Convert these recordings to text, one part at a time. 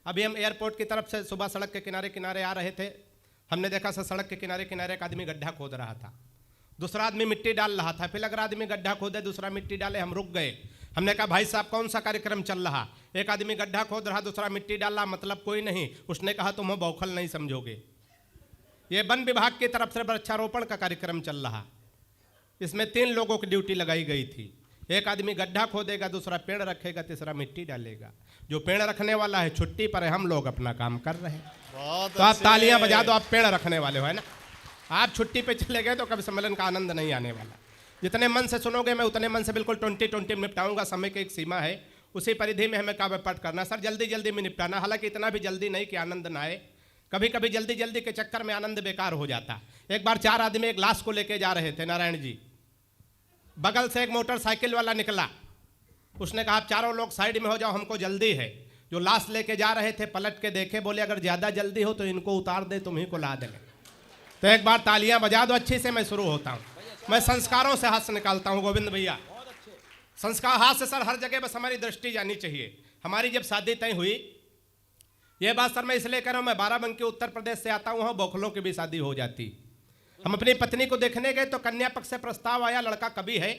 अभी हम एयरपोर्ट की तरफ से सुबह सड़क के किनारे किनारे आ रहे थे, हमने देखा सड़क के किनारे किनारे एक आदमी गड्ढा खोद रहा था, दूसरा आदमी मिट्टी डाल रहा था। फिर अगर आदमी गड्ढा खोदे दूसरा मिट्टी डाले, हम रुक गए। हमने कहा भाई साहब कौन सा कार्यक्रम चल रहा? एक आदमी गड्ढा खोद रहा, दूसरा मिट्टी डाल रहा, मतलब कोई नहीं। उसने कहा तुम बौखल नहीं समझोगे, ये वन विभाग की तरफ से वृक्षारोपण का कार्यक्रम चल रहा। इसमें 3 लोगों की ड्यूटी लगाई गई थी। एक आदमी गड्ढा खोदेगा, दूसरा पेड़ रखेगा, तीसरा मिट्टी डालेगा। जो पेड़ रखने वाला है छुट्टी पर है, हम लोग अपना काम कर रहे हैं। तो आप तालियां बजा दो, आप पेड़ रखने वाले हो, है ना। आप छुट्टी पे चले गए तो कभी सम्मेलन का आनंद नहीं आने वाला। जितने मन से सुनोगे मैं उतने मन से बिल्कुल 20-20 में निपटाऊंगा। समय की एक सीमा है, उसी परिधि में हमें काव्य पाठ करना। सर जल्दी जल्दी में निपटाना, हालांकि इतना भी जल्दी नहीं कि आनंद ना आए। कभी कभी जल्दी जल्दी के चक्कर में आनंद बेकार हो जाता। एक बार 4 आदमी एक लाश को लेके जा रहे थे नारायण जी, बगल से एक मोटरसाइकिल वाला निकला। उसने कहा आप चारों लोग साइड में हो जाओ, हमको जल्दी है। जो लाश लेके जा रहे थे पलट के देखे, बोले अगर ज़्यादा जल्दी हो तो इनको उतार दे, तुम्ही को ला देंगे। तो एक बार तालियां बजा दो अच्छी से। मैं शुरू होता हूँ। मैं संस्कारों से हाथ से निकालता हूँ गोविंद भैया। संस्कार हाथ से सर हर जगह बस हमारी दृष्टि जानी चाहिए। हमारी जब शादी तय हुई, ये बात सर मैं इसलिए कह रहा हूँ, मैं बाराबंकी उत्तर प्रदेश से आता हूँ, वहाँ बौखलों की भी शादी हो जाती। हम अपनी पत्नी को देखने गए तो कन्या पक्ष से प्रस्ताव आया, लड़का कवि है,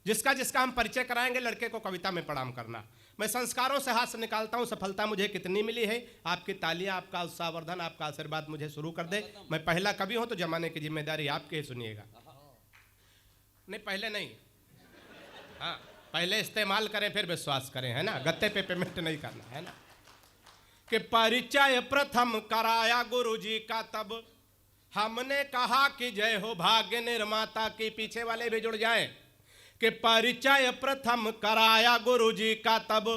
जिसका जिसका हम परिचय कराएंगे, लड़के को कविता में प्रणाम करना। मैं संस्कारों से हाथ से निकालता हूँ। सफलता मुझे कितनी मिली है, आपकी तालियां, आपका उत्साहवर्धन, आपका आशीर्वाद मुझे शुरू कर दे। मैं पहला कवि हूँ तो जमाने की जिम्मेदारी आपके ही, सुनिएगा। नहीं पहले नहीं, हाँ पहले इस्तेमाल करें फिर विश्वास करें, है ना। गत्ते पे पेमेंट नहीं करना, है ना। कि परिचय प्रथम कराया गुरुजी का, तब हमने कहा कि जय हो भाग्य निर्माता की। पीछे वाले भी जुड़ जाएं। कि परिचय प्रथम कराया गुरुजी का, तब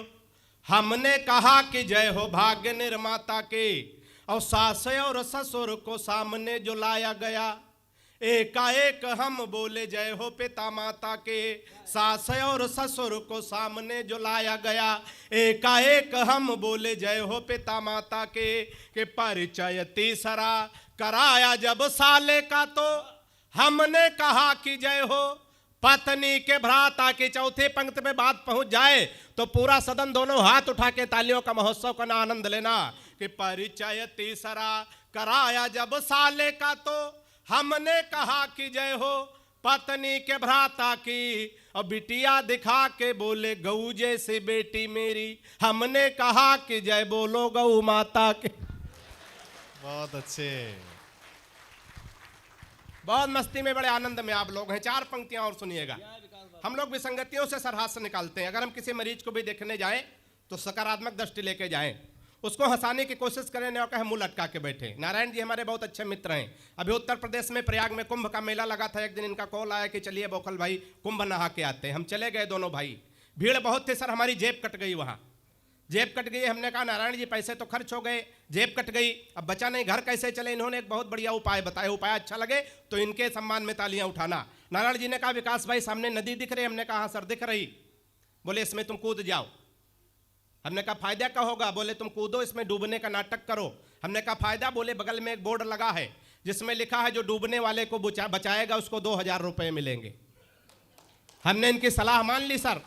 हमने कहा कि जय हो भाग्य निर्माता के। और सास और ससुर को सामने जो लाया गया, एकाएक हम बोले जय हो पिता माता के। सास और ससुर को सामने जो लाया गया, एकाएक हम बोले जय हो पिता माता के। कि परिचय तीसरा कराया जब साले का, तो हमने कहा कि जय हो पत्नी के भ्राता की। चौथी पंक्ति में बात पहुंच जाए तो पूरा सदन दोनों हाथ उठा के तालियों का महोत्सव का आनंद लेना। कि परिचय तीसरा कराया जब साले का, तो हमने कहा कि जय हो पत्नी के भ्राता की। और बिटिया दिखा के बोले गऊ जैसी बेटी मेरी, हमने कहा कि जय बोलो गऊ माता के। बहुत अच्छे, बहुत मस्ती में, बड़े आनंद में आप लोग हैं। 4 पंक्तियां और सुनिएगा। हम लोग विसंगतियों से सर हाथ से निकालते हैं। अगर हम किसी मरीज को भी देखने जाएं तो सकारात्मक दृष्टि लेके जाएं, उसको हंसाने की कोशिश करें, न कहे मुंह लटका के बैठे। नारायण जी हमारे बहुत अच्छे मित्र हैं। अभी उत्तर प्रदेश में प्रयाग में कुंभ का मेला लगा था। एक दिन इनका कॉल आया कि चलिए बौखल भाई कुंभ नहा के आते हैं। हम चले गए दोनों भाई। भीड़ बहुत थी सर, हमारी जेब कट गई वहाँ, जेब कट गई। हमने कहा नारायण जी पैसे तो खर्च हो गए, जेब कट गई, अब बचा नहीं, घर कैसे चले। इन्होंने एक बहुत बढ़िया उपाय बताया। उपाय अच्छा लगे तो इनके सम्मान में तालियां उठाना। नारायण जी ने कहा विकास भाई सामने नदी दिख रही? हमने कहा हाँ सर दिख रही। बोले इसमें तुम कूद जाओ। हमने कहा फायदा क्या होगा? बोले तुम कूदो, इसमें डूबने का नाटक करो। हमने कहा फायदा? बोले बगल में एक बोर्ड लगा है जिसमें लिखा है जो डूबने वाले को बचाएगा उसको 2000 रुपये मिलेंगे। हमने इनकी सलाह मान ली सर,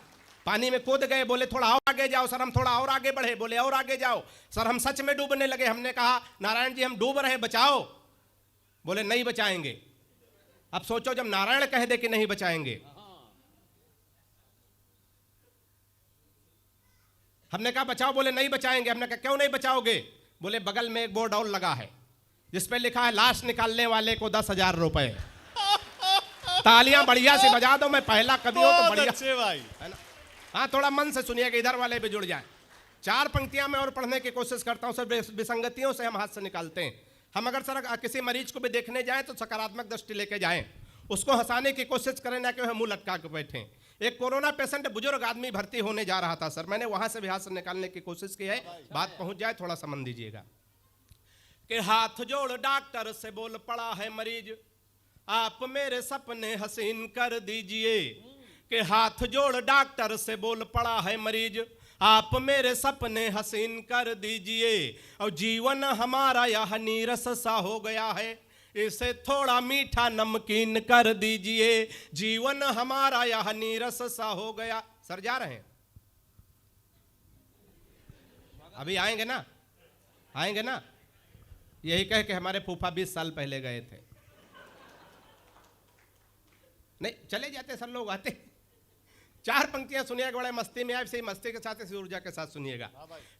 पानी में कूद गए। बोले थोड़ा और आगे जाओ सर। हम थोड़ा और आगे बढ़े, बोले और आगे जाओ सर, हम सच में डूबने लगे। हमने कहा नारायण जी हम डूब रहे, बचाओ। बोले नहीं बचाएंगे। अब सोचो जब नारायण कह दे कि नहीं बचाएंगे। हमने कहा बचाओ, बोले नहीं बचाएंगे। हमने कहा क्यों नहीं बचाओगे? बोले बगल में एक बोर्ड और लगा है जिस पे लिखा है लाश निकालने वाले को 10,000 रुपए। तालियां बढ़िया से बजा दो। मैं पहला कवि हूं तो बढ़िया अच्छे भाई, है ना। हाँ थोड़ा मन से सुनिएगा, इधर वाले भी जुड़ जाए। 4 पंक्तियां मैं और पढ़ने की कोशिश करता हूं सर। विसंगतियों से हम हाथ से निकालते हैं। हम अगर सर किसी मरीज को भी देखने जाएं तो सकारात्मक दृष्टि लेके जाएं, उसको हंसाने की कोशिश करें, ना कि वह मुंह लटका के बैठें। एक कोरोना पेशेंट बुजुर्ग आदमी भर्ती होने जा रहा था सर, मैंने वहां से भी हाथ से निकालने की कोशिश की है। बात पहुंच जाए थोड़ा समझ दीजिएगा। कि हाथ जोड़ डॉक्टर से बोल पड़ा है मरीज, आप मेरे सपने हसीन कर दीजिए। कि हाथ जोड़ डॉक्टर से बोल पड़ा है मरीज, आप मेरे सपने हसीन कर दीजिए। और जीवन हमारा यह नीरस सा हो गया है, इसे थोड़ा मीठा नमकीन कर दीजिए। जीवन हमारा यह नीरस सा हो गया। सर जा रहे हैं, अभी आएंगे ना। आएंगे ना? यही कह के हमारे फूफा 20 साल पहले गए थे। नहीं चले जाते सर, लोग आते। 4 पंक्तियां सुनिएगा, बड़े मस्ती में आए, इसी मस्ती के साथ, इसी ऊर्जा के साथ सुनिएगा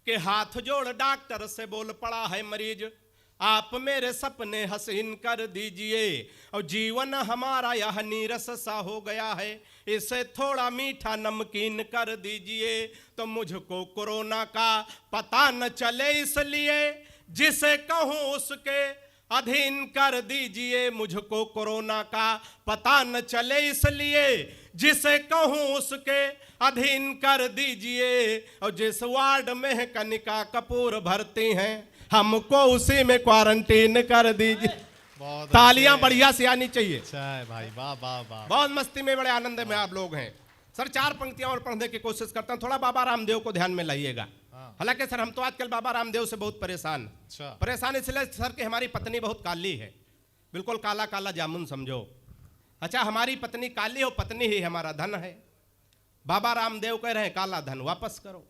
कि हाथ जोड़ डॉक्टर से बोल पड़ा है मरीज, आप मेरे सपने हसीन कर दीजिए, और जीवन हमारा यह नीरस सा हो गया है, इसे थोड़ा मीठा नमकीन कर दीजिए। तो मुझको कोरोना का पता न चले, इसलिए जिसे कहूँ उसके अधीन कर दीजिए। मुझको कोरोना का पता न चले, इसलिए जिसे कहूँ उसके अधीन कर दीजिए। और जिस वार्ड में कनिका कपूर भर्ती हैं, हमको उसी में क्वारंटीन कर दीजिए। तालियां बढ़िया से आनी चाहिए। अच्छा है भाई, वाह वाह वाह। बहुत मस्ती में, बड़े आनंद में आप लोग हैं सर। 4 पंक्तियां और पढ़ने की कोशिश करता हूं, थोड़ा बाबा रामदेव को ध्यान में लाइएगा। हालांकि सर हम तो आजकल बाबा रामदेव से बहुत परेशान। अच्छा। परेशान इसलिए सर कि हमारी पत्नी बहुत काली है, बिल्कुल काला काला जामुन समझो। अच्छा, हमारी पत्नी काली हो, पत्नी ही हमारा धन है। बाबा रामदेव कह रहे हैं काला धन वापस करो।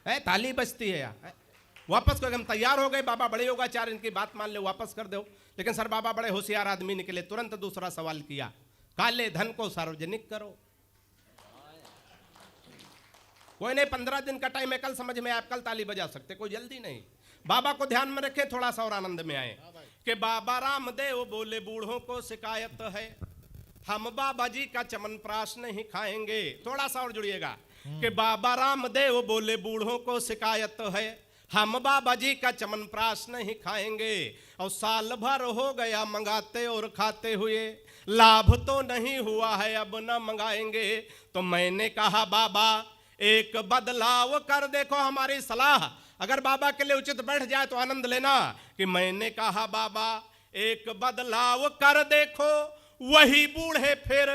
ताली बजती है यार, वापस करो। हम तैयार हो गए, बाबा बड़े योगाचार्य, इनकी बात मान लो, वापस कर दो। लेकिन सर बाबा बड़े होशियार आदमी निकले, तुरंत दूसरा सवाल किया, काले धन को सार्वजनिक करो। कोई नहीं, 15 दिन का टाइम है, कल समझ में आप कल ताली बजा सकते, कोई जल्दी नहीं। बाबा को ध्यान में रखे, थोड़ा सा और आनंद में आए कि बाबा रामदेव बोले बूढ़ों को शिकायत है, हम बाबा जी का चमनप्राश नहीं खाएंगे। थोड़ा सा और जुड़िएगा कि बाबा रामदेव बोले बूढ़ों को शिकायत है, हम बाबा जी का चमनप्राश नहीं खाएंगे। और साल भर हो गया मंगाते और खाते हुए, लाभ तो नहीं हुआ है, अब न मंगाएंगे। तो मैंने कहा बाबा एक बदलाव कर देखो, हमारी सलाह अगर बाबा के लिए उचित बैठ जाए तो आनंद लेना। कि मैंने कहा बाबा एक बदलाव कर देखो, वही बूढ़े फिर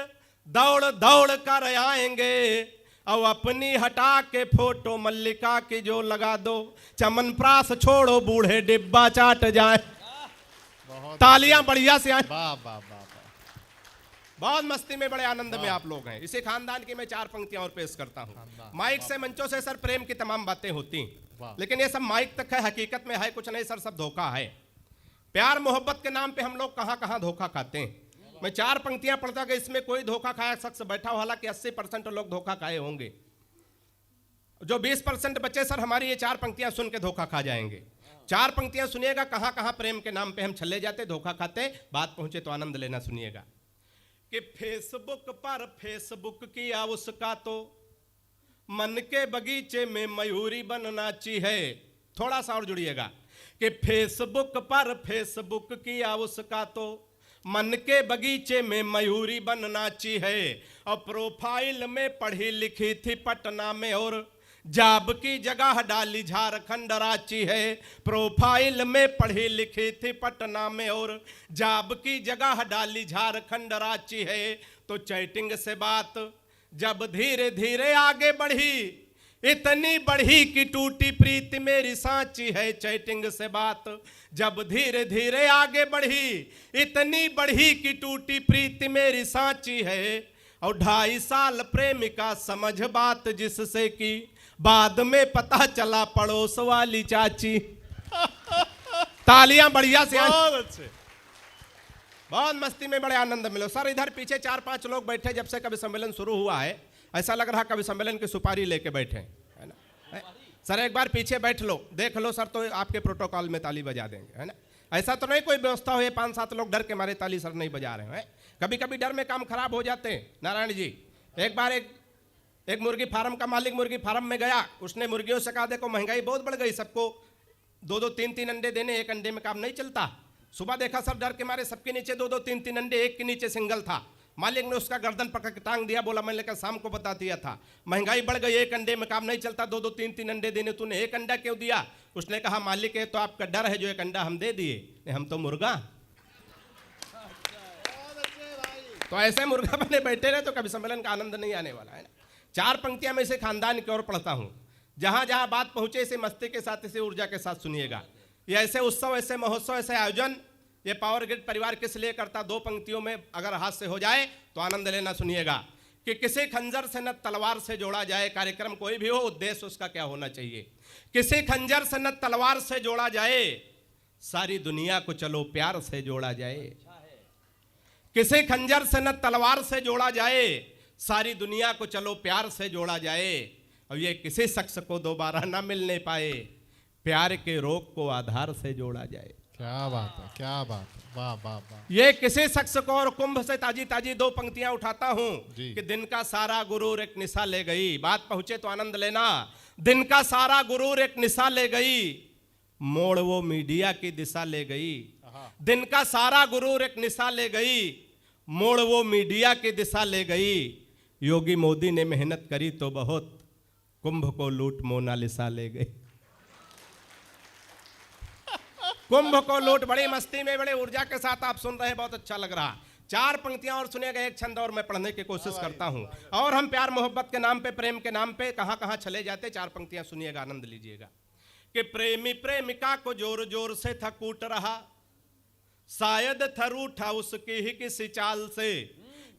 दौड़ दौड़ कर आएंगे। और अपनी हटा के फोटो मल्लिका की जो लगा दो, चमनप्राश छोड़ो बूढ़े डिब्बा चाट जाए। तालियां बढ़िया से आए। वाह वाह वाह। बहुत मस्ती में, बड़े आनंद में आप लोग हैं। इसी खानदान की मैं 4 पंक्तियां और पेश करता हूं। माइक से, मंचों से सर प्रेम की तमाम बातें होती, लेकिन ये सब माइक तक है, हकीकत में है कुछ नहीं सर, सब धोखा है। प्यार मोहब्बत के नाम पे हम लोग कहां कहां धोखा खाते हैं। मैं 4 पंक्तियां पढ़ता कि इसमें कोई धोखा खाया शख्स बैठा हो, हालांकि 80% लोग धोखा खाए होंगे। जो 20% बच्चे सर हमारी ये 4 पंक्तियां सुन के धोखा खा जाएंगे। 4 पंक्तियां सुनिएगा, कहां कहां प्रेम के नाम पे हम छले जाते, धोखा खाते। बात पहुंचे तो आनंद लेना, सुनिएगा कि फेसबुक पर फेसबुक किया उसका तो मन के बगीचे में मयूरी बनना चाहिए। थोड़ा सा और जुड़िएगा कि फेसबुक पर फेसबुक किया उसका तो मन के बगीचे में मयूरी बनना चाहिए। और प्रोफाइल में पढ़ी लिखी थी पटना में, और जाब की जगह डाली झारखंड रांची है। प्रोफाइल में पढ़ी लिखी थी पटना में, और जाब की जगह डाली झारखंड रांची है। तो चैटिंग से बात जब धीरे धीरे आगे बढ़ी, इतनी बढ़ी कि टूटी प्रीति मेरी सांची है। चैटिंग से बात जब धीरे धीरे आगे बढ़ी, इतनी बढ़ी कि टूटी प्रीति मेरी सांची है। और 2.5 साल प्रेमिका समझ बात जिससे की, बाद में पता चला पड़ोस वाली चाची। तालियां बढ़िया से। बहुत अच्छे, बहुत मस्ती में, बड़े आनंद मिलो सर। इधर पीछे 4-5 लोग बैठे, जब से कवि सम्मेलन शुरू हुआ है ऐसा लग रहा कवि सम्मेलन की सुपारी लेके बैठे, है ना? सर एक बार पीछे बैठ लो, देख लो सर, तो आपके प्रोटोकॉल में ताली बजा देंगे, है ना? ऐसा तो नहीं कोई व्यवस्था हो 5-7 लोग डर के मारे ताली सर नहीं बजा रहे हैं। कभी कभी डर में काम खराब हो जाते हैं। नारायण जी, एक बार एक मुर्गी फार्म का मालिक मुर्गी फार्म में गया, उसने मुर्गियों से कहा देखो महंगाई बहुत बढ़ गई, सबको 2-2, 3-3 अंडे देने, एक अंडे में काम नहीं चलता। सुबह देखा सब डर के मारे सबके नीचे 2-2, 3-3 अंडे, एक के नीचे सिंगल था। मालिक ने उसका गर्दन पकड़ के टांग दिया, बोला मैंने लेकर शाम को बता दिया था, महंगाई बढ़ गई, एक अंडे में काम नहीं चलता, 2-2, 3-3 अंडे देने, तूने एक अंडा क्यों दिया? उसने कहा मालिक है तो आपका डर है, जो एक अंडा हम दे दिए, हम तो मुर्गा। तो ऐसे मुर्गा बने बैठे रहे तो कभी सम्मेलन का आनंद नहीं आने वाला है ना। 4 पंक्तियां मैं इसे खानदान की ओर पढ़ता हूं, जहां जहां बात पहुंचे इसे मस्ती के साथ, इसे ऊर्जा के साथ सुनिएगा। ये ऐसे उत्सव, ऐसे महोत्सव, ऐसे आयोजन ये पावर ग्रिड परिवार किस लिए करता, 2 पंक्तियों में अगर हाथ से हो जाए तो आनंद लेना, सुनिएगा कि किसी खंजर से न तलवार से जोड़ा जाए, कार्यक्रम कोई भी हो उद्देश्य उसका क्या होना चाहिए। किसी खंजर से न तलवार से जोड़ा जाए, सारी दुनिया को चलो प्यार से जोड़ा जाए। किसी खंजर से न तलवार से जोड़ा जाए, सारी दुनिया को चलो प्यार से जोड़ा जाए। और ये किसी शख्स को दोबारा ना मिलने पाए, प्यार के रोग को आधार से जोड़ा जाए। क्या बात है, क्या बात है, वाह वाह वाह। ये किसी शख्स को, और कुंभ से ताजी ताजी दो पंक्तियां उठाता हूं कि दिन का सारा गुरूर एक निशा ले गई। बात पहुंचे तो आनंद लेना। दिन का सारा गुरूर एक निशा ले गई, मोड़ वो मीडिया की दिशा ले गई। दिन का सारा गुरूर एक निशा ले गई, मोड़ वो मीडिया की दिशा ले गई। योगी मोदी ने मेहनत करी तो बहुत, कुंभ को लूट मोनालिसा ले गई। कुंभ को लूट, बड़ी मस्ती में, बड़े ऊर्जा के साथ आप सुन रहे हैं, बहुत अच्छा लग रहा। चार पंक्तियां और सुनिएगा, एक छंद और मैं पढ़ने की कोशिश करता हूं। और हम प्यार मोहब्बत के नाम पे, प्रेम के नाम पे कहां कहां चले जाते। चार पंक्तियां सुनिएगा, आनंद लीजिएगा। कि प्रेमी प्रेमिका को जोर जोर से था कूट रहा, शायद थर उठा उसकी ही किसी चाल से।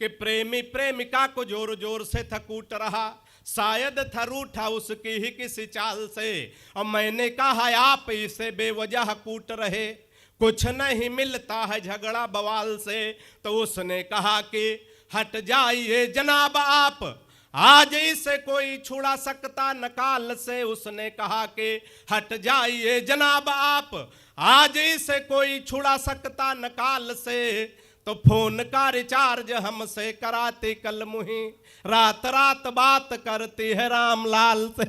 कि प्रेमी प्रेमिका को जोर जोर से था कूट रहा, शायद थर उठा उसकी ही किसी चाल से। और मैंने कहा आप इसे बेवजह कूट रहे, कुछ नहीं मिलता है झगड़ा बवाल से। तो उसने कहा कि हट जाइए जनाब आप, आज इसे कोई छुड़ा सकता नकाल से। उसने कहा कि हट जाइए जनाब आप, आज इसे कोई छुड़ा सकता नकाल से। तो फोन का रिचार्ज हमसे कराती कल मुही, रात रात बात करती है रामलाल से।